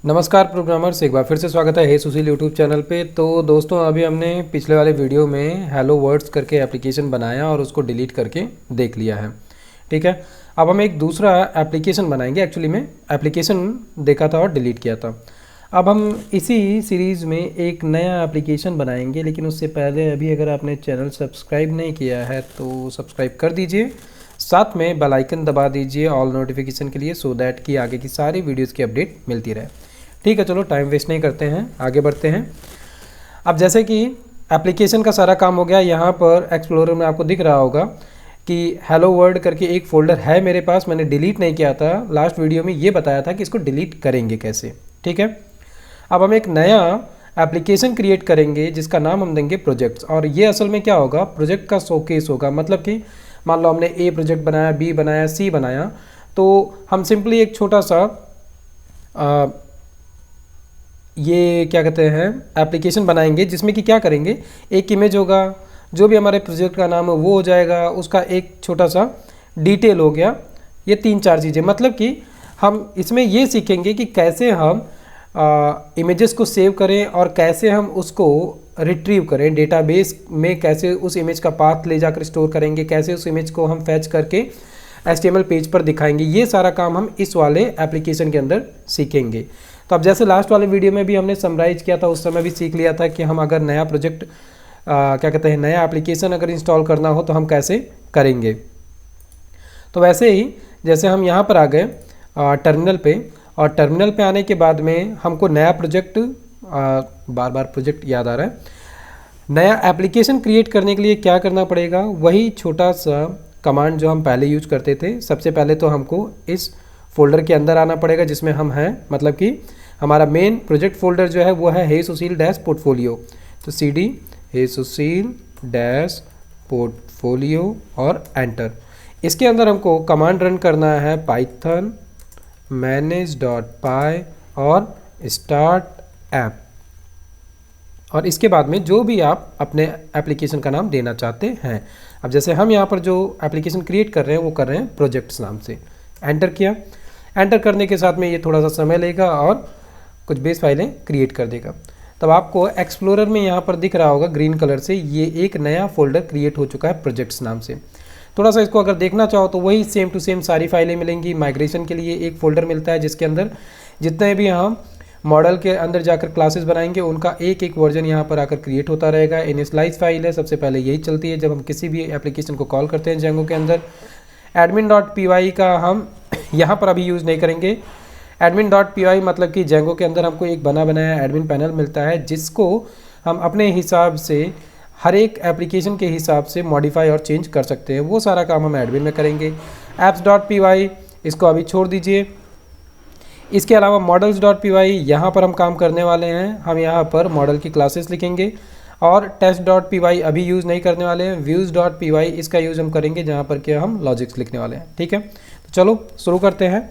नमस्कार प्रोग्रामर्स, एक बार फिर से स्वागत है हे सुशील यूट्यूब चैनल पे। तो दोस्तों, अभी हमने पिछले वाले वीडियो में हेलो वर्ड्स करके एप्लीकेशन बनाया और उसको डिलीट करके देख लिया है। ठीक है, अब हम एक दूसरा एप्लीकेशन बनाएंगे। एक्चुअली में एप्लीकेशन देखा था और डिलीट किया था। अब हम इसी सीरीज़ में एक नया एप्लीकेशन बनाएंगे, लेकिन उससे पहले अभी अगर आपने चैनल सब्सक्राइब नहीं किया है तो सब्सक्राइब कर दीजिए, साथ में बेल आइकन दबा दीजिए ऑल नोटिफिकेशन के लिए, सो दैट कि आगे की सारी वीडियोज़ की अपडेट मिलती रहे। ठीक है, चलो टाइम वेस्ट नहीं करते हैं, आगे बढ़ते हैं। अब जैसे कि एप्लीकेशन का सारा काम हो गया, यहाँ पर एक्सप्लोरर में आपको दिख रहा होगा कि हेलो वर्ड करके एक फ़ोल्डर है मेरे पास, मैंने डिलीट नहीं किया था। लास्ट वीडियो में ये बताया था कि इसको डिलीट करेंगे कैसे। ठीक है, अब हम एक नया एप्लीकेशन क्रिएट करेंगे जिसका नाम हम देंगे प्रोजेक्ट्स। और ये असल में क्या होगा, प्रोजेक्ट का शोकेस होगा। मतलब कि मान लो हमने ए प्रोजेक्ट बनाया, बी बनाया, सी बनाया, तो हम सिंपली एक छोटा सा ये क्या कहते हैं एप्लीकेशन बनाएंगे जिसमें कि क्या करेंगे, एक इमेज होगा, जो भी हमारे प्रोजेक्ट का नाम है वो हो जाएगा, उसका एक छोटा सा डिटेल हो गया, ये 3-4 चीज़ें। मतलब कि हम इसमें ये सीखेंगे कि कैसे हम इमेजेस को सेव करें और कैसे हम उसको रिट्रीव करें डेटाबेस में, कैसे उस इमेज का पाथ ले जाकर स्टोर करेंगे, कैसे उस इमेज को हम फैच करके HTML पेज पर दिखाएंगे। ये सारा काम हम इस वाले एप्लीकेशन के अंदर सीखेंगे। तो अब जैसे लास्ट वाले वीडियो में भी हमने समराइज किया था, उस समय भी सीख लिया था कि हम अगर नया प्रोजेक्ट क्या कहते हैं नया एप्लीकेशन अगर इंस्टॉल करना हो तो हम कैसे करेंगे। तो वैसे ही जैसे हम यहाँ पर आ गए टर्मिनल पे, और टर्मिनल पे आने के बाद में हमको नया प्रोजेक्ट बार बार प्रोजेक्ट याद आ रहा है, नया एप्लीकेशन क्रिएट करने के लिए क्या करना पड़ेगा, वही छोटा सा कमांड जो हम पहले यूज करते थे। सबसे पहले तो हमको इस फोल्डर के अंदर आना पड़ेगा जिसमें हम हैं, मतलब कि हमारा मेन प्रोजेक्ट फोल्डर जो है वो है हे सुशील डैश पोर्टफोलियो। तो CD हे सुशील डैश पोर्टफोलियो और एंटर। इसके अंदर हमको कमांड रन करना है पाइथन manage.py और स्टार्ट ऐप, और इसके बाद में जो भी आप अपने एप्लीकेशन का नाम देना चाहते हैं। अब जैसे हम यहाँ पर जो एप्लीकेशन क्रिएट कर रहे हैं वो कर रहे हैं प्रोजेक्ट्स नाम से। एंटर किया, एंटर करने के साथ में ये थोड़ा सा समय लेगा और कुछ बेस फाइलें क्रिएट कर देगा। तब आपको एक्सप्लोरर में यहाँ पर दिख रहा होगा ग्रीन कलर से, ये एक नया फोल्डर क्रिएट हो चुका है प्रोजेक्ट्स नाम से। थोड़ा सा इसको अगर देखना चाहो तो वही सेम टू सेम सारी फाइलें मिलेंगी। माइग्रेशन के लिए एक फ़ोल्डर मिलता है जिसके अंदर जितने भी हम मॉडल के अंदर जाकर क्लासेस बनाएंगे उनका एक एक वर्जन यहाँ पर आकर क्रिएट होता रहेगा। इनिशियलाइज फाइल है, सबसे पहले यही चलती है जब हम किसी भी एप्लीकेशन को कॉल करते हैं जेंगो के अंदर। admin.py का हम यहाँ पर अभी यूज़ नहीं करेंगे। admin.py मतलब कि जेंगो के अंदर हमको एक बना बनाया एडमिन पैनल मिलता है जिसको हम अपने हिसाब से हर एक एप्लीकेशन के हिसाब से मॉडिफाई और चेंज कर सकते हैं। वो सारा काम हम एडमिन में करेंगे। apps.py इसको अभी छोड़ दीजिए। इसके अलावा models.py यहाँ पर हम काम करने वाले हैं। हम यहाँ पर मॉडल की क्लासेस लिखेंगे और test.py अभी यूज़ नहीं करने वाले हैं। views.py इसका यूज़ हम करेंगे जहाँ पर कि हम लॉजिक्स लिखने वाले हैं। ठीक है, तो चलो शुरू करते हैं।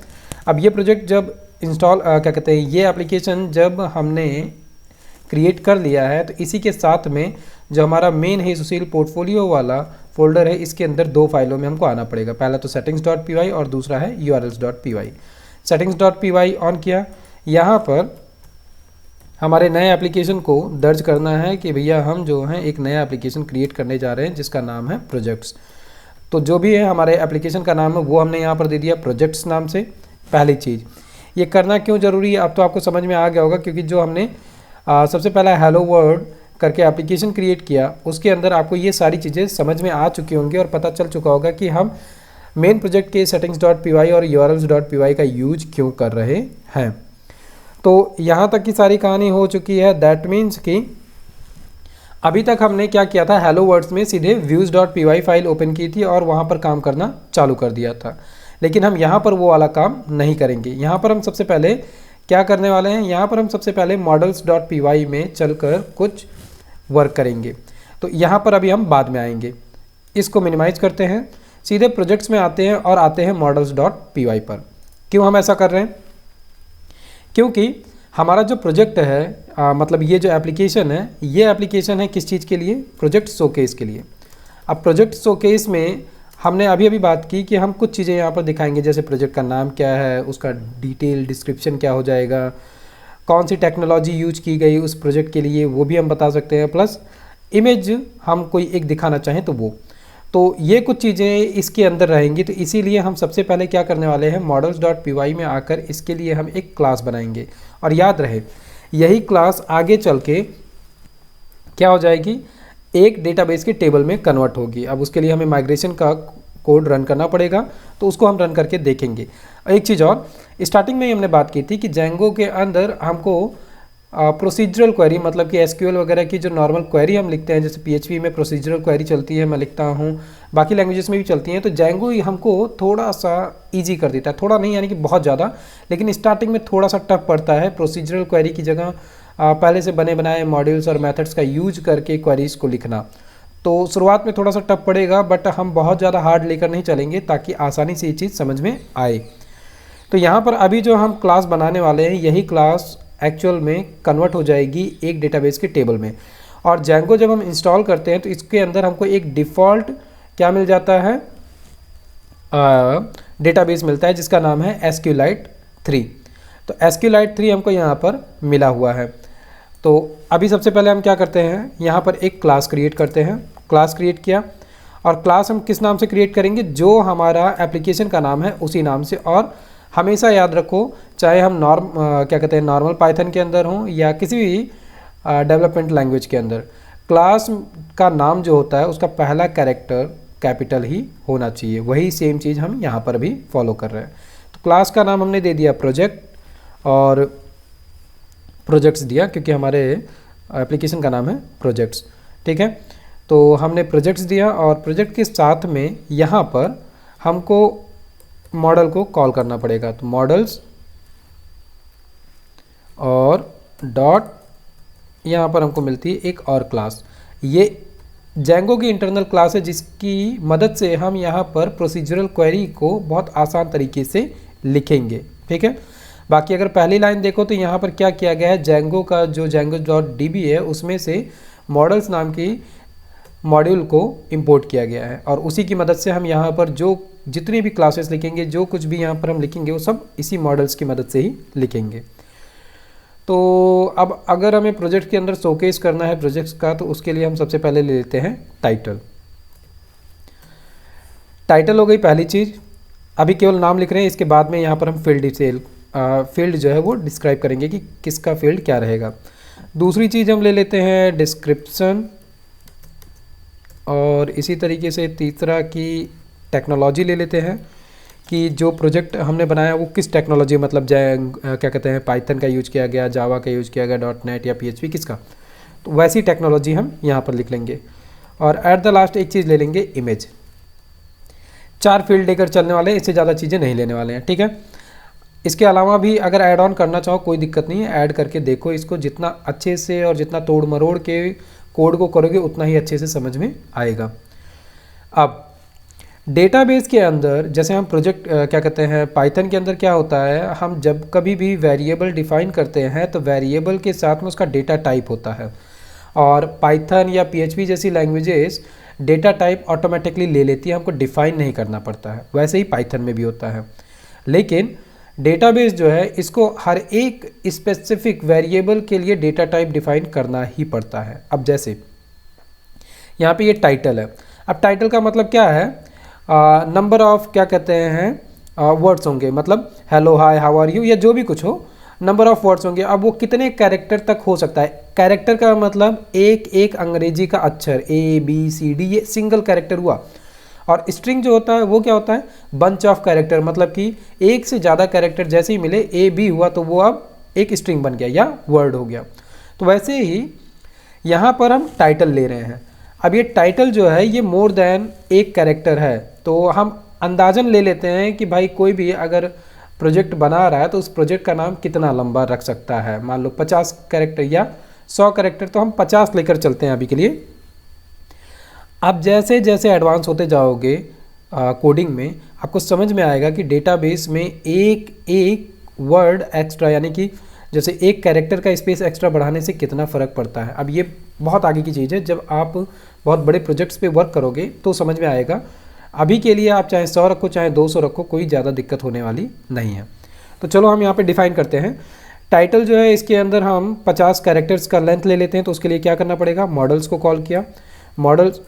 अब ये प्रोजेक्ट जब इंस्टॉल क्या कहते हैं ये एप्लीकेशन जब हमने क्रिएट कर लिया है तो इसी के साथ में जो हमारा मेन है सुशील पोर्टफोलियो वाला फोल्डर है, इसके अंदर 2 फाइलों में हमको आना पड़ेगा। पहला तो settings.py और दूसरा है urls.py। settings.py ऑन किया, यहाँ पर हमारे नए एप्लीकेशन को दर्ज करना है कि भैया हम जो हैं एक नया एप्लीकेशन क्रिएट करने जा रहे हैं जिसका नाम है प्रोजेक्ट्स। तो जो भी है हमारे एप्लीकेशन का नाम है वो हमने यहाँ पर दे दिया प्रोजेक्ट्स नाम से। पहली चीज़ ये करना क्यों ज़रूरी है अब तो आपको समझ में आ गया होगा, क्योंकि जो हमने सबसे पहला हेलो वर्ड करके एप्लीकेशन क्रिएट किया उसके अंदर आपको ये सारी चीज़ें समझ में आ चुकी होंगी और पता चल चुका होगा कि हम मेन प्रोजेक्ट के settings.py और urls.py का यूज क्यों कर रहे हैं। तो यहाँ तक की सारी कहानी हो चुकी है। दैट मीन्स कि अभी तक हमने क्या किया था, हेलो वर्ड्स में सीधे views.py फाइल ओपन की थी और वहाँ पर काम करना चालू कर दिया था। लेकिन हम यहाँ पर वो वाला काम नहीं करेंगे। यहाँ पर हम सबसे पहले क्या करने वाले हैं, यहाँ पर हम सबसे पहले models.py में चलकर कुछ वर्क करेंगे। तो यहाँ पर अभी हम बाद में आएंगे। इसको मिनिमाइज करते हैं, सीधे प्रोजेक्ट्स में आते हैं और आते हैं models.py पर। क्यों हम ऐसा कर रहे हैं, क्योंकि हमारा जो प्रोजेक्ट है मतलब ये जो एप्लीकेशन है, ये एप्लीकेशन है किस चीज़ के लिए, प्रोजेक्ट शोकेस के लिए। अब प्रोजेक्ट शोकेस में हमने अभी बात की कि हम कुछ चीज़ें यहाँ पर दिखाएंगे, जैसे प्रोजेक्ट का नाम क्या है, उसका डिटेल डिस्क्रिप्शन क्या हो जाएगा, कौन सी टेक्नोलॉजी यूज की गई उस प्रोजेक्ट के लिए वो भी हम बता सकते हैं, प्लस इमेज हम कोई एक दिखाना चाहें तो वो। तो ये कुछ चीज़ें इसके अंदर रहेंगी। तो इसीलिए हम सबसे पहले क्या करने वाले हैं, models.py में आकर इसके लिए हम एक क्लास बनाएंगे। और याद रहे यही क्लास आगे चल के क्या हो जाएगी, एक डेटाबेस के टेबल में कन्वर्ट होगी। अब उसके लिए हमें माइग्रेशन का कोड रन करना पड़ेगा, तो उसको हम रन करके देखेंगे। एक चीज़ और, स्टार्टिंग में ही हमने बात की थी कि जेंगो के अंदर हमको प्रोसीजरल क्वेरी, मतलब कि एसक्यूएल वगैरह की जो नॉर्मल क्वेरी हम लिखते हैं, जैसे पीएचपी में प्रोसीजरल क्वेरी चलती है, मैं लिखता हूँ, बाकी लैंग्वेजेस में भी चलती हैं, तो जेंगो ही हमको थोड़ा सा इजी कर देता है। थोड़ा नहीं यानी कि बहुत ज़्यादा, लेकिन स्टार्टिंग में थोड़ा सा टफ पड़ता है प्रोसीजरल क्वेरी की जगह पहले से बने बनाए मॉड्यूल्स और मेथड्स का यूज करके क्वेरीज को लिखना। तो शुरुआत में थोड़ा सा टफ पड़ेगा, बट हम बहुत ज़्यादा हार्ड लेकर नहीं चलेंगे ताकि आसानी से ये चीज़ समझ में आए। तो यहाँ पर अभी जो हम क्लास बनाने वाले हैं, यही क्लास एक्चुअल में कन्वर्ट हो जाएगी एक डेटाबेस के टेबल में। और जेंगो जब हम इंस्टॉल करते हैं तो इसके अंदर हमको एक डिफ़ॉल्ट क्या मिल जाता है, डेटाबेस मिलता है जिसका नाम है SQLite 3। तो SQLite 3 हमको यहाँ पर मिला हुआ है। तो अभी सबसे पहले हम क्या करते हैं, यहाँ पर एक क्लास क्रिएट करते हैं। क्लास क्रिएट किया, और क्लास हम किस नाम से क्रिएट करेंगे, जो हमारा एप्लीकेशन का नाम है उसी नाम से। और हमेशा याद रखो, चाहे हम क्या कहते हैं नॉर्मल पाइथन के अंदर हों या किसी भी डेवलपमेंट लैंग्वेज के अंदर, क्लास का नाम जो होता है उसका पहला कैरेक्टर कैपिटल ही होना चाहिए। वही सेम चीज़ हम यहाँ पर भी फॉलो कर रहे हैं। तो क्लास का नाम हमने दे दिया प्रोजेक्ट, और प्रोजेक्ट्स दिया क्योंकि हमारे एप्लीकेशन का नाम है प्रोजेक्ट्स। ठीक है, तो हमने प्रोजेक्ट्स दिया, और प्रोजेक्ट के साथ में यहाँ पर हमको मॉडल को कॉल करना पड़ेगा। तो मॉडल्स और डॉट, यहाँ पर हमको मिलती है एक और क्लास। ये जेंगो की इंटरनल क्लास है जिसकी मदद से हम यहाँ पर प्रोसीजरल क्वेरी को बहुत आसान तरीके से लिखेंगे। ठीक है, बाकी अगर पहली लाइन देखो तो यहाँ पर क्या किया गया है, जेंगो का जो जेंगो.db है उसमें से मॉडल्स नाम की मॉड्यूल को इंपोर्ट किया गया है, और उसी की मदद से हम यहाँ पर जो जितनी भी क्लासेस लिखेंगे, जो कुछ भी यहाँ पर हम लिखेंगे, वो सब इसी मॉडल्स की मदद से ही लिखेंगे। तो अब अगर हमें प्रोजेक्ट के अंदर शोकेस करना है प्रोजेक्ट्स का, तो उसके लिए हम सबसे पहले ले लेते हैं टाइटल। टाइटल हो गई पहली चीज़। अभी केवल नाम लिख रहे हैं, इसके बाद में यहाँ पर हम फील्ड जो है वो डिस्क्राइब करेंगे कि किसका फील्ड क्या रहेगा। दूसरी चीज़ हम ले लेते हैं डिस्क्रिप्शन, और इसी तरीके से तीसरा की टेक्नोलॉजी ले लेते हैं कि जो प्रोजेक्ट हमने बनाया वो किस टेक्नोलॉजी, मतलब क्या कहते हैं पाइथन का यूज किया गया, जावा का यूज किया गया, .NET या PHP किसका, तो वैसी टेक्नोलॉजी हम यहाँ पर लिख लेंगे। और एट द लास्ट एक चीज़ ले लेंगे इमेज। 4 फील्ड लेकर चलने वाले हैं, इससे ज़्यादा चीज़ें नहीं लेने वाले हैं। ठीक है, इसके अलावा भी अगर ऐड ऑन करना चाहो कोई दिक्कत नहीं है, ऐड करके देखो इसको। जितना अच्छे से और जितना तोड़ मरोड़ के कोड को करोगे उतना ही अच्छे से समझ में आएगा। अब डेटाबेस के अंदर जैसे हम प्रोजेक्ट क्या कहते हैं पाइथन के अंदर क्या होता है, हम जब कभी भी वेरिएबल डिफाइन करते हैं तो वेरिएबल के साथ में उसका डेटा टाइप होता है। और पाइथन या PHP जैसी लैंग्वेजेस डेटा टाइप ऑटोमेटिकली ले लेती है, हमको डिफाइन नहीं करना पड़ता है। वैसे ही पाइथन में भी होता है, लेकिन डेटाबेस जो है इसको हर एक स्पेसिफिक वेरिएबल के लिए डेटा टाइप डिफाइन करना ही पड़ता है। अब जैसे यहाँ पे ये टाइटल है, अब टाइटल का मतलब क्या है, नंबर ऑफ क्या कहते हैं वर्ड्स होंगे, मतलब hello hi how are you या जो भी कुछ हो, नंबर ऑफ वर्ड्स होंगे। अब वो कितने कैरेक्टर तक हो सकता है, कैरेक्टर का मतलब एक एक अंग्रेजी का अक्षर ABCD, ये सिंगल कैरेक्टर हुआ। और स्ट्रिंग जो होता है वो क्या होता है, बंच ऑफ कैरेक्टर, मतलब कि एक से ज़्यादा कैरेक्टर जैसे ही मिले AB हुआ तो वो अब एक स्ट्रिंग बन गया या वर्ड हो गया। तो वैसे ही यहाँ पर हम टाइटल ले रहे हैं। अब ये टाइटल जो है ये मोर देन एक कैरेक्टर है, तो हम अंदाजन ले लेते हैं कि भाई कोई भी अगर प्रोजेक्ट बना रहा है तो उस प्रोजेक्ट का नाम कितना लंबा रख सकता है। मान लो 50 कैरेक्टर या 100 कैरेक्टर, तो हम 50 लेकर चलते हैं अभी के लिए। अब जैसे जैसे एडवांस होते जाओगे कोडिंग में, आपको समझ में आएगा कि डेटाबेस में एक एक वर्ड एक्स्ट्रा, यानी कि जैसे एक कैरेक्टर का स्पेस एक्स्ट्रा बढ़ाने से कितना फ़र्क पड़ता है। अब ये बहुत आगे की चीज़ है, जब आप बहुत बड़े प्रोजेक्ट्स पे वर्क करोगे तो समझ में आएगा। अभी के लिए आप चाहे 100 रखो चाहे 200 रखो, कोई ज़्यादा दिक्कत होने वाली नहीं है। तो चलो हम यहाँ पे डिफ़ाइन करते हैं टाइटल जो है इसके अंदर हम 50 कैरेक्टर्स का लेंथ ले लेते हैं, तो उसके लिए क्या करना पड़ेगा, मॉडल्स को कॉल किया, मॉडल्स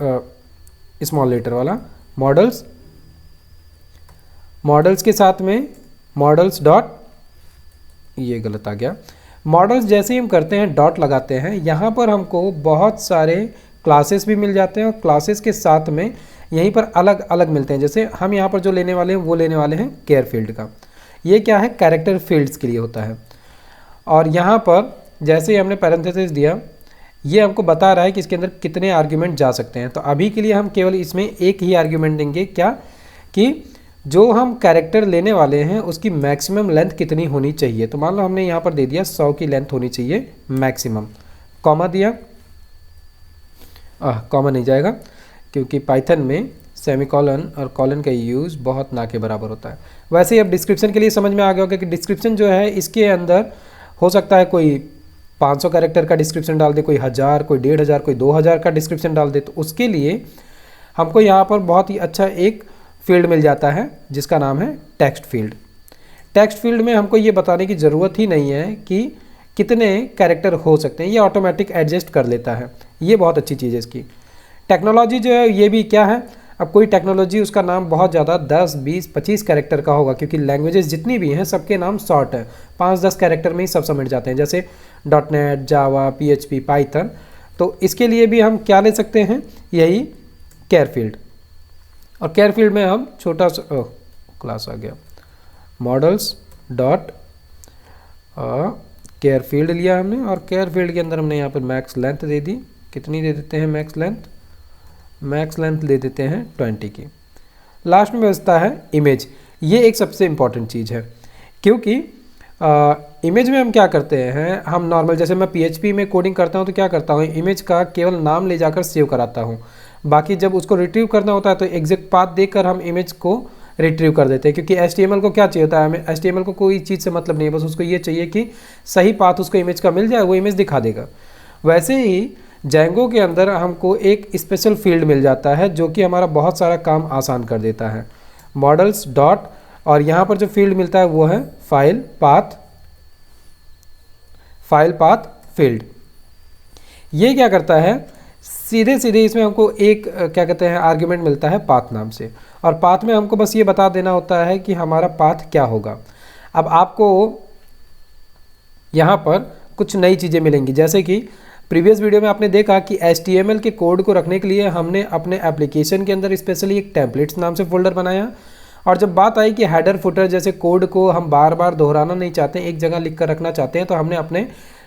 स्मॉल लेटर वाला मॉडल्स, मॉडल्स के साथ में मॉडल्स डॉट, ये गलत आ गया, मॉडल्स जैसे ही हम करते हैं डॉट लगाते हैं, यहाँ पर हमको बहुत सारे क्लासेस भी मिल जाते हैं और क्लासेस के साथ में यहीं पर अलग अलग मिलते हैं। जैसे हम यहाँ पर जो लेने वाले हैं वो लेने वाले हैं केयर फील्ड का, ये क्या है, कैरेक्टर फील्ड्स के लिए होता है। और यहाँ पर जैसे ही हमने पैरेंथेसिस दिया, ये हमको बता रहा है कि इसके अंदर कितने आर्ग्यूमेंट जा सकते हैं। तो अभी के लिए हम केवल इसमें एक ही आर्ग्यूमेंट देंगे, क्या कि जो हम कैरेक्टर लेने वाले हैं उसकी मैक्सिमम लेंथ कितनी होनी चाहिए। तो मान लो हमने यहाँ पर दे दिया 100 की लेंथ होनी चाहिए मैक्सिमम, कॉमा दिया, कॉमा नहीं जाएगा क्योंकि पाइथन में सेमीकॉलन और कॉलन का यूज़ बहुत ना के बराबर होता है। वैसे ही अब डिस्क्रिप्शन के लिए समझ में आ गया होगा कि डिस्क्रिप्शन जो है इसके अंदर हो सकता है कोई 500 कैरेक्टर का डिस्क्रिप्शन डाल दे, कोई 1000, कोई 1500, कोई 2000 का डिस्क्रिप्शन डाल दे। तो उसके लिए हमको यहाँ पर बहुत ही अच्छा एक फील्ड मिल जाता है जिसका नाम है टेक्स्ट फील्ड। टेक्स्ट फील्ड में हमको ये बताने की ज़रूरत ही नहीं है कि कितने कैरेक्टर हो सकते हैं, ये ऑटोमेटिक एडजस्ट कर लेता है। ये बहुत अच्छी चीज़ है इसकी। टेक्नोलॉजी जो है ये भी क्या है, अब कोई टेक्नोलॉजी उसका नाम बहुत ज़्यादा 10, 20, 25 कैरेक्टर का होगा, क्योंकि लैंग्वेजेस जितनी भी हैं सबके नाम शॉर्ट है, 5-10 कैरेक्टर में ही सब समझ जाते हैं, जैसे .NET, जावा, PHP, पाइथन। तो इसके लिए भी हम क्या ले सकते हैं, यही केयर फील्ड। और केयर फील्ड में हम छोटा सा क्लास आ गया, मॉडल्स डॉट केयर फील्ड लिया हमने, और केयर फील्ड के अंदर हमने यहाँ पर मैक्स लेंथ दे दी। कितनी दे देते हैं मैक्स लेंथ, मैक्स लेंथ दे देते हैं 20 की। लास्ट में बचता है इमेज। ये एक सबसे इम्पॉर्टेंट चीज़ है, क्योंकि इमेज में हम क्या करते हैं, हम नॉर्मल जैसे मैं PHP में कोडिंग करता हूँ तो क्या करता हूँ, इमेज का केवल नाम ले जाकर सेव कराता हूँ, बाकी जब उसको रिट्रीव करना होता है तो एग्जैक्ट पाथ देकर हम इमेज को रिट्रीव कर देते हैं। क्योंकि HTML को क्या चाहिए होता है, हमें HTML को कोई चीज़ से मतलब नहीं है, बस उसको ये चाहिए कि सही पाथ उसको इमेज का मिल जाए, वो इमेज दिखा देगा। वैसे ही जैंगो के अंदर हमको एक स्पेशल फील्ड मिल जाता है जो कि हमारा बहुत सारा काम आसान कर देता है, मॉडल्स डॉट, और यहाँ पर जो फील्ड मिलता है वो है फाइल पाथ फील्ड। ये क्या करता है, सीधे सीधे इसमें हमको एक क्या कहते हैं आर्ग्यूमेंट मिलता है पाथ नाम से, और पाथ में हमको बस ये बता देना होता है कि हमारा पाथ क्या होगा। अब आपको यहाँ पर कुछ नई चीज़ें मिलेंगी, जैसे कि प्रीवियस वीडियो में आपने देखा कि HTML के कोड को रखने के लिए हमने अपने एप्लीकेशन के अंदर स्पेशली एक टेम्पलेट्स नाम से फोल्डर बनाया, और जब बात आई कि हेडर फुटर जैसे कोड को हम बार बार दोहराना नहीं चाहते, एक जगह लिख कर रखना चाहते हैं, तो हमने अपने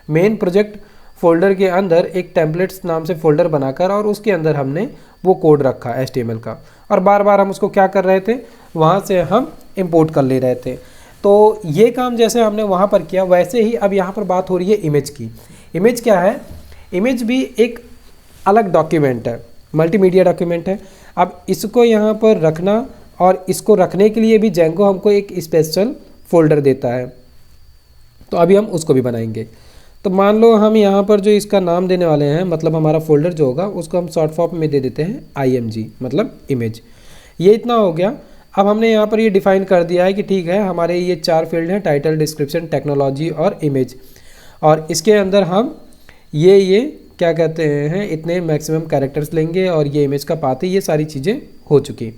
मेन प्रोजेक्ट फोल्डर के अंदर एक टेम्पलेट्स नाम से फोल्डर बनाकर और उसके अंदर हमने वो कोड रखा HTML का, और बार बार हम उसको क्या कर रहे थे, वहाँ से हम इंपोर्ट कर ले रहे थे। तो ये काम जैसे हमने वहाँ पर किया, वैसे ही अब यहाँ पर बात हो रही है इमेज की। इमेज क्या है, इमेज भी एक अलग डॉक्यूमेंट है, मल्टीमीडिया डॉक्यूमेंट है। अब इसको यहाँ पर रखना, और इसको रखने के लिए भी जेंगो हमको एक स्पेशल फोल्डर देता है, तो अभी हम उसको भी बनाएंगे। तो मान लो हम यहाँ पर जो इसका नाम देने वाले हैं, मतलब हमारा फोल्डर जो होगा उसको हम शॉर्ट फॉर्म में दे देते हैं IMG, मतलब इमेज। ये इतना हो गया। अब हमने यहाँ पर ये डिफाइन कर दिया है कि ठीक है, हमारे ये 4 फील्ड हैं, टाइटल, डिस्क्रिप्शन, टेक्नोलॉजी और इमेज, और इसके अंदर हम ये क्या कहते हैं इतने मैक्सिमम कैरेक्टर्स लेंगे, और ये इमेज का पाथ है। ये सारी चीज़ें हो चुकी।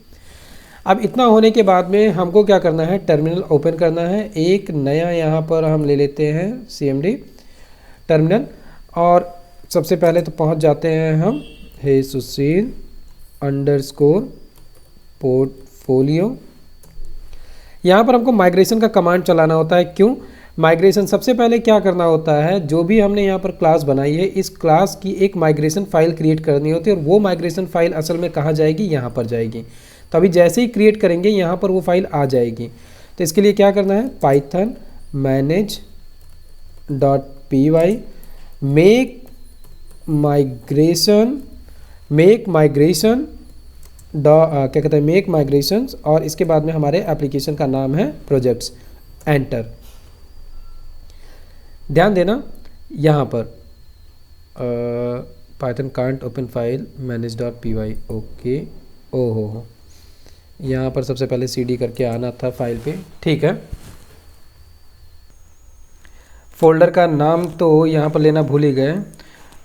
अब इतना होने के बाद में हमको क्या करना है, टर्मिनल ओपन करना है। एक नया यहाँ पर हम ले लेते हैं CMD टर्मिनल, और सबसे पहले तो पहुँच जाते हैं हम हे सुशील _ पोर्टफोलियो। यहाँ पर हमको माइग्रेशन का कमांड चलाना होता है। क्यों माइग्रेशन, सबसे पहले क्या करना होता है, जो भी हमने यहाँ पर क्लास बनाई है इस क्लास की एक माइग्रेशन फाइल क्रिएट करनी होती है, और वो माइग्रेशन फाइल असल में कहाँ जाएगी, यहाँ पर जाएगी। तो अभी जैसे ही क्रिएट करेंगे यहाँ पर वो फाइल आ जाएगी। तो इसके लिए क्या करना है, python manage.py मेक माइग्रेशंस, और इसके बाद में हमारे एप्लीकेशन का नाम है प्रोजेक्ट्स, एंटर। ध्यान देना यहाँ पर python can't open file manage.py, okay. ओहो, यहाँ पर सबसे पहले CD करके आना था फाइल पे, ठीक है। फ़ोल्डर का नाम तो यहाँ पर लेना भूल ही गए,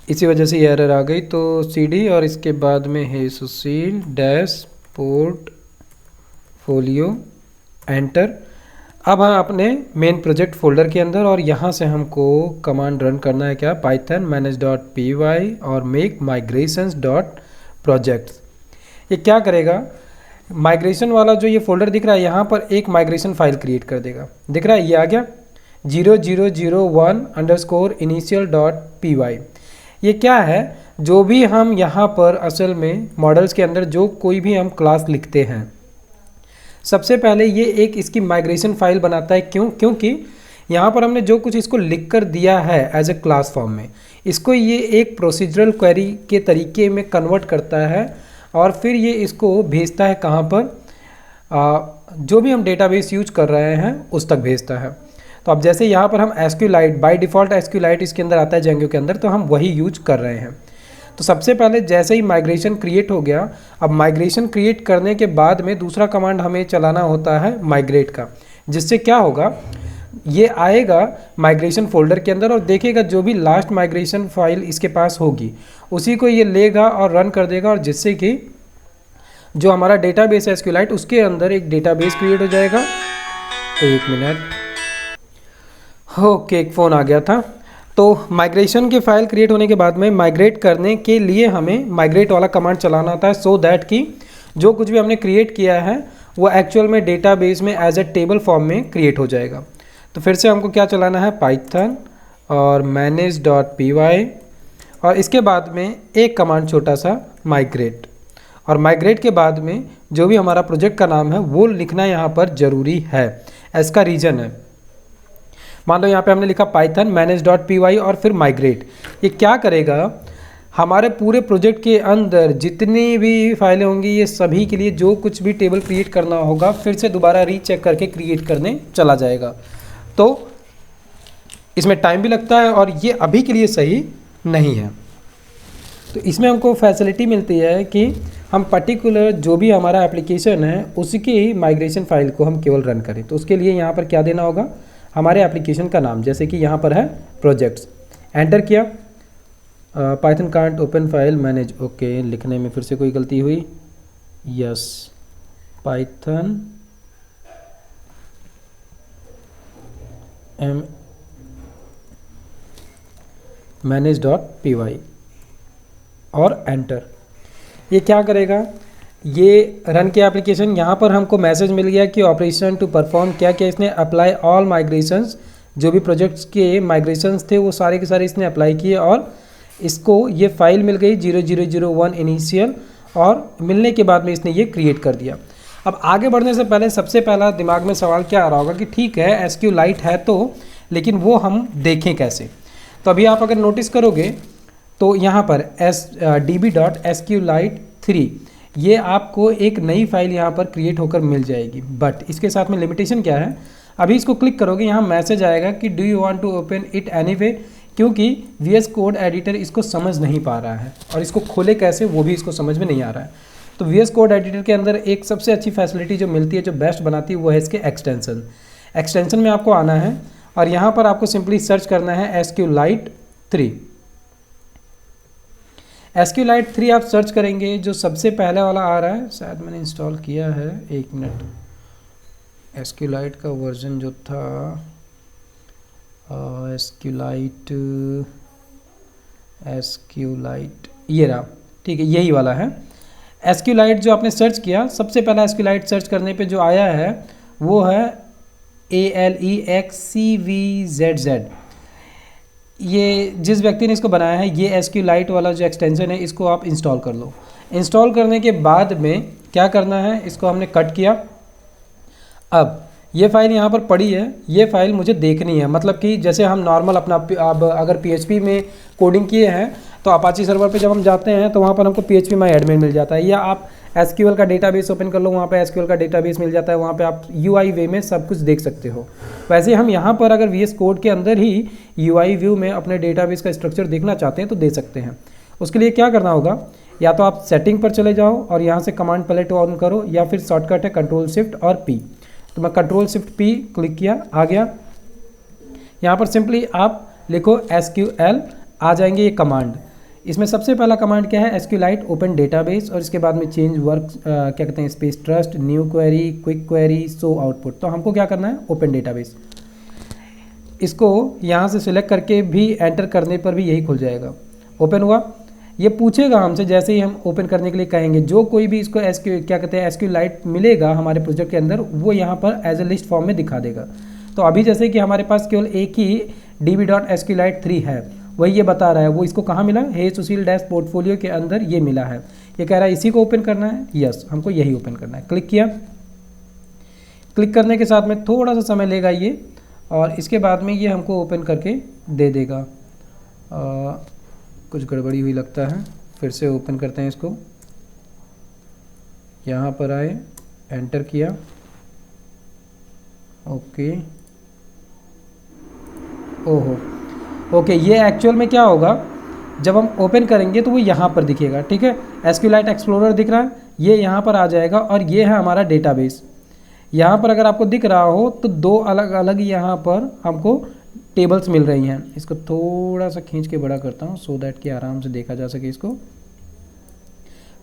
इसी वजह से ये एरर आ गई। तो CD और इसके बाद में है सुशील डैश पोर्टफोलियो, एंटर। अब हम अपने मेन प्रोजेक्ट फोल्डर के अंदर, और यहाँ से हमको कमांड रन करना है क्या, पाइथन manage.py और मेक migrations डॉट प्रोजेक्ट्स। ये क्या करेगा, माइग्रेशन वाला जो ये फोल्डर दिख रहा है यहाँ पर एक माइग्रेशन फाइल क्रिएट कर देगा। दिख रहा है ये आ गया 0001_initial.py। ये क्या है, जो भी हम यहाँ पर असल में मॉडल्स के अंदर जो कोई भी हम क्लास लिखते हैं, सबसे पहले ये एक इसकी माइग्रेशन फाइल बनाता है। क्योंकि यहाँ पर हमने जो कुछ इसको लिख कर दिया है एज ए क्लास फॉर्म में, इसको ये एक प्रोसीजरल क्वेरी के तरीके में कन्वर्ट करता है और फिर ये इसको भेजता है कहाँ पर, जो भी हम डेटाबेस यूज कर रहे हैं उस तक भेजता है। तो अब जैसे यहाँ पर हम SQLite, बाय डिफ़ॉल्ट SQLite इसके अंदर आता है जेंगो के अंदर, तो हम वही यूज कर रहे हैं। तो सबसे पहले जैसे ही माइग्रेशन क्रिएट हो गया, अब माइग्रेशन क्रिएट करने के बाद में दूसरा कमांड हमें चलाना होता है माइग्रेट का, जिससे क्या होगा, ये आएगा माइग्रेशन फोल्डर के अंदर और देखेगा जो भी लास्ट माइग्रेशन फाइल इसके पास होगी उसी को ये लेगा और रन कर देगा, और जिससे कि जो हमारा डेटाबेस है SQLite उसके अंदर एक डेटाबेस क्रिएट हो जाएगा। एक मिनट, ओके, एक फ़ोन आ गया था। तो माइग्रेशन की फ़ाइल क्रिएट होने के बाद में माइग्रेट करने के लिए हमें माइग्रेट वाला कमांड चलाना होता है, सो दैट कि जो कुछ भी हमने क्रिएट किया है वो एक्चुअल में डेटाबेस में एज ए टेबल फॉर्म में क्रिएट हो जाएगा। तो फिर से हमको क्या चलाना है, पाइथन और manage.py, और इसके बाद में एक कमांड छोटा सा माइग्रेट, और माइग्रेट के बाद में जो भी हमारा प्रोजेक्ट का नाम है वो लिखना यहाँ पर ज़रूरी है। इसका रीज़न है, मान लो यहाँ पे हमने लिखा पाइथन manage.py और फिर माइग्रेट। ये क्या करेगा, हमारे पूरे प्रोजेक्ट के अंदर जितनी भी फाइलें होंगी ये सभी के लिए जो कुछ भी टेबल क्रिएट करना होगा फिर से दोबारा रीचेक करके क्रिएट करने चला जाएगा। तो इसमें टाइम भी लगता है और ये अभी के लिए सही नहीं है। तो इसमें हमको फैसिलिटी मिलती है कि हम पर्टिकुलर जो भी हमारा एप्लीकेशन है उसकी माइग्रेशन फाइल को हम केवल रन करें। तो उसके लिए यहाँ पर क्या देना होगा, हमारे एप्लीकेशन का नाम, जैसे कि यहाँ पर है प्रोजेक्ट्स, एंटर किया, Python can't open file manage, okay, लिखने में फिर से कोई गलती हुई, यस, पाइथन manage.py और एंटर। ये क्या करेगा, ये रन किया एप्लीकेशन, यहाँ पर हमको मैसेज मिल गया कि ऑपरेशन टू परफॉर्म, क्या क्या इसने अप्लाई ऑल माइग्रेशंस, जो भी प्रोजेक्ट्स के माइग्रेशंस थे वो सारे के सारे इसने अप्लाई किए और इसको ये फाइल मिल गई 0001 इनिशियल, और मिलने के बाद में इसने ये क्रिएट कर दिया। अब आगे बढ़ने से पहले सबसे पहला दिमाग में सवाल क्या आ रहा होगा कि ठीक है SQLite है तो, लेकिन वो हम देखें कैसे। तो अभी आप अगर नोटिस करोगे तो यहाँ पर db.sqlite3 ये आपको एक नई फाइल यहाँ पर क्रिएट होकर मिल जाएगी, बट इसके साथ में लिमिटेशन क्या है, अभी इसको क्लिक करोगे यहाँ मैसेज आएगा कि do you want to open it anyway, क्योंकि VS कोड एडिटर इसको समझ नहीं पा रहा है और इसको खोले कैसे वो भी इसको समझ में नहीं आ रहा है। तो VS कोड एडिटर के अंदर एक सबसे अच्छी फैसिलिटी जो मिलती है, जो बेस्ट बनाती है, वो है इसके एक्सटेंशन में आपको आना है और यहाँ पर आपको सिंपली सर्च करना है SQLite3। SQLite3 आप सर्च करेंगे, जो सबसे पहले वाला आ रहा है, शायद मैंने इंस्टॉल किया है, एक मिनट, SQLite का वर्जन जो था SQLite ये रहा, ठीक है, यही वाला है। SQLite जो आपने सर्च किया, सबसे पहला SQLite सर्च करने पे जो आया है वो है ALEXCVZZ। ये जिस व्यक्ति ने इसको बनाया है, ये SQLite वाला जो एक्सटेंशन है इसको आप इंस्टॉल कर लो। इंस्टॉल करने के बाद में क्या करना है, इसको हमने कट किया। अब ये फाइल यहाँ पर पड़ी है, ये फाइल मुझे देखनी है, मतलब कि जैसे हम नॉर्मल अपना अब अगर PHP में कोडिंग किए हैं तो अपाची सर्वर पे जब हम जाते हैं तो वहाँ पर हमको PHP माई एडमिन मिल जाता है, या आप SQL का डेटाबेस ओपन कर लो, वहाँ पे SQL का डेटाबेस मिल जाता है, वहाँ पे आप UI वे में सब कुछ देख सकते हो। वैसे हम यहाँ पर अगर VS कोड के अंदर ही UI व्यू में अपने डेटाबेस का स्ट्रक्चर देखना चाहते हैं तो दे सकते हैं। उसके लिए क्या करना होगा, या तो आप सेटिंग पर चले जाओ और यहाँ से कमांड पैलेट ऑन करो, या फिर शॉर्टकट है Ctrl Shift और P। तो मैं Ctrl Shift P क्लिक किया, आ गया। यहाँ पर सिंपली आप लिखो SQL, आ जाएंगे ये कमांड। इसमें सबसे पहला कमांड क्या है, SQLite ओपन डेटाबेस, और इसके बाद में चेंज वर्क क्या कहते हैं space trust, new query, quick query, show output. तो हमको क्या करना है, ओपन डेटाबेस। इसको यहाँ से सिलेक्ट करके भी एंटर करने पर भी यही खुल जाएगा। ओपन हुआ, ये पूछेगा हमसे जैसे ही हम ओपन करने के लिए कहेंगे, जो कोई भी इसको क्या कहते हैं SQLite मिलेगा हमारे प्रोजेक्ट के अंदर, वो यहाँ पर एज ए लिस्ट फॉर्म में दिखा देगा। तो अभी जैसे कि हमारे पास केवल एक ही db.SQLite 3 है, वही ये बता रहा है वो इसको कहाँ मिला, हे सुशील डैश पोर्टफोलियो के अंदर ये मिला है। ये कह रहा है इसी को ओपन करना है, यस हमको यही ओपन करना है। क्लिक किया, क्लिक करने के साथ में थोड़ा सा समय लेगा ये, और इसके बाद में ये हमको ओपन करके दे देगा। कुछ गड़बड़ी हुई लगता है, फिर से ओपन करते हैं इसको। यहाँ पर आए, एंटर किया, ओके, ओहो ओके। ये एक्चुअल में क्या होगा, जब हम ओपन करेंगे तो वो यहाँ पर दिखेगा, ठीक है। SQLite एक्सप्लोरर दिख रहा है, ये यहाँ पर आ जाएगा, और ये है हमारा डेटाबेस। यहाँ पर अगर आपको दिख रहा हो तो दो अलग अलग यहाँ पर हमको टेबल्स मिल रही हैं। इसको थोड़ा सा खींच के बड़ा करता हूँ सो दैट कि आराम से देखा जा सके इसको।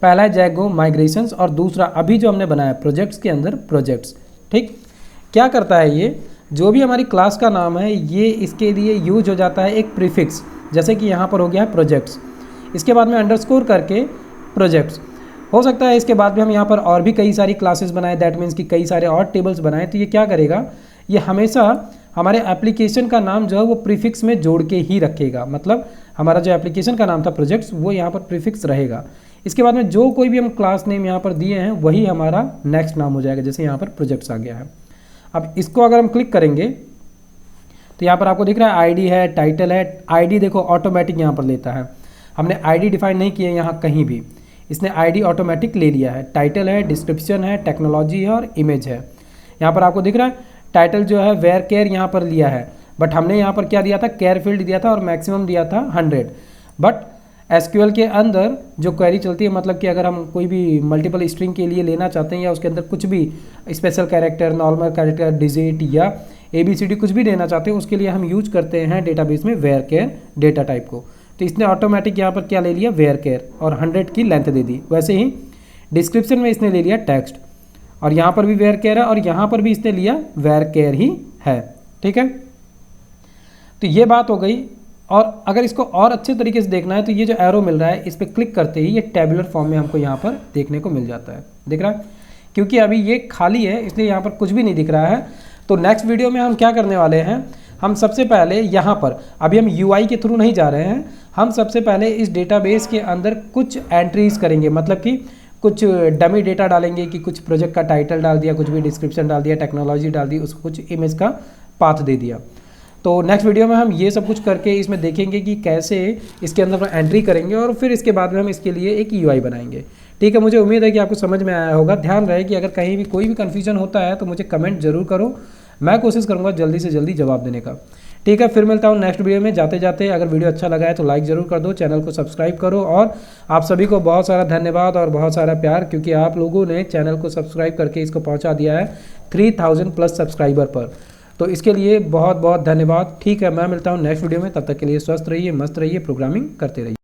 पहला है जैगो माइग्रेशंस, और दूसरा अभी जो हमने बनाया प्रोजेक्ट्स के अंदर प्रोजेक्ट्स, ठीक। क्या करता है ये, जो भी हमारी क्लास का नाम है ये इसके लिए यूज हो जाता है एक प्रीफिक्स, जैसे कि यहाँ पर हो गया है प्रोजेक्ट्स, इसके बाद में अंडरस्कोर करके प्रोजेक्ट्स। हो सकता है इसके बाद में हम यहाँ पर और भी कई सारी क्लासेस बनाएं, दैट मीन्स कि कई सारे और टेबल्स बनाएं। तो ये क्या करेगा, ये हमेशा हमारे एप्लीकेशन का नाम जो है वो प्रीफिक्स में जोड़ के ही रखेगा। मतलब हमारा जो एप्लीकेशन का नाम था प्रोजेक्ट्स, वो यहाँ पर प्रीफिक्स रहेगा। इसके बाद में जो कोई भी हम क्लास नेम यहाँ पर दिए हैं वही हमारा नेक्स्ट नाम हो जाएगा, जैसे यहाँ पर प्रोजेक्ट्स आ गया है। अब इसको अगर हम क्लिक करेंगे तो यहाँ पर आपको दिख रहा है आईडी है, टाइटल है। आईडी देखो ऑटोमेटिक यहाँ पर लेता है, हमने आईडी डिफाइन नहीं किया यहाँ कहीं भी, इसने आईडी ऑटोमेटिक ले लिया है। टाइटल है, डिस्क्रिप्शन है, टेक्नोलॉजी है और इमेज है। यहाँ पर आपको दिख रहा है टाइटल जो है वेयर केयर यहाँ पर लिया है, बट हमने यहाँ पर क्या दिया था, केयर फील्ड दिया था और मैक्सिमम दिया था 100। बट SQL के अंदर जो क्वेरी चलती है, मतलब कि अगर हम कोई भी मल्टीपल स्ट्रिंग के लिए लेना चाहते हैं या उसके अंदर कुछ भी special character, normal character, digit या ABCD कुछ भी देना चाहते हैं, उसके लिए हम यूज करते हैं डेटाबेस में वेयर केयर डेटा टाइप को। तो इसने ऑटोमेटिक यहाँ पर क्या ले लिया, वेयर केयर, और 100 की लेंथ दे दी। वैसे ही डिस्क्रिप्शन में इसने ले लिया टेक्स्ट, और यहाँ पर भी वेयर केयर है और यहाँ पर भी इसने लिया वेयर केयर ही है, ठीक है। तो ये बात हो गई। और अगर इसको और अच्छे तरीके से देखना है तो ये जो एरो मिल रहा है इस पर क्लिक करते ही ये टेबुलर फॉर्म में हमको यहाँ पर देखने को मिल जाता है, दिख रहा है। क्योंकि अभी ये खाली है इसलिए यहाँ पर कुछ भी नहीं दिख रहा है। तो नेक्स्ट वीडियो में हम क्या करने वाले हैं, हम सबसे पहले यहाँ पर, अभी हम UI के थ्रू नहीं जा रहे हैं, हम सबसे पहले इस डेटाबेस के अंदर कुछ एंट्रीज करेंगे। मतलब कि कुछ डमी डेटा डालेंगे कि कुछ प्रोजेक्ट का टाइटल डाल दिया, कुछ भी डिस्क्रिप्शन डाल दिया, टेक्नोलॉजी डाल दी, उसको कुछ इमेज का पाथ दे दिया। तो नेक्स्ट वीडियो में हम ये सब कुछ करके इसमें देखेंगे कि कैसे इसके अंदर एंट्री करेंगे, और फिर इसके बाद में हम इसके लिए एक UI बनाएंगे, ठीक है। मुझे उम्मीद है कि आपको समझ में आया होगा। ध्यान रहे कि अगर कहीं भी कोई भी कन्फ्यूजन होता है तो मुझे कमेंट जरूर करो, मैं कोशिश करूँगा जल्दी से जल्दी जवाब देने का, ठीक है। फिर मिलता हूँ नेक्स्ट वीडियो में। जाते जाते अगर वीडियो अच्छा लगा है तो लाइक ज़रूर कर दो, चैनल को सब्सक्राइब करो, और आप सभी को बहुत सारा धन्यवाद और बहुत सारा प्यार, क्योंकि आप लोगों ने चैनल को सब्सक्राइब करके इसको पहुँचा दिया है 3000+ सब्सक्राइबर पर। तो इसके लिए बहुत बहुत धन्यवाद, ठीक है। मैं मिलता हूँ नेक्स्ट वीडियो में, तब तक के लिए स्वस्थ रहिए, मस्त रहिए, प्रोग्रामिंग करते रहिए।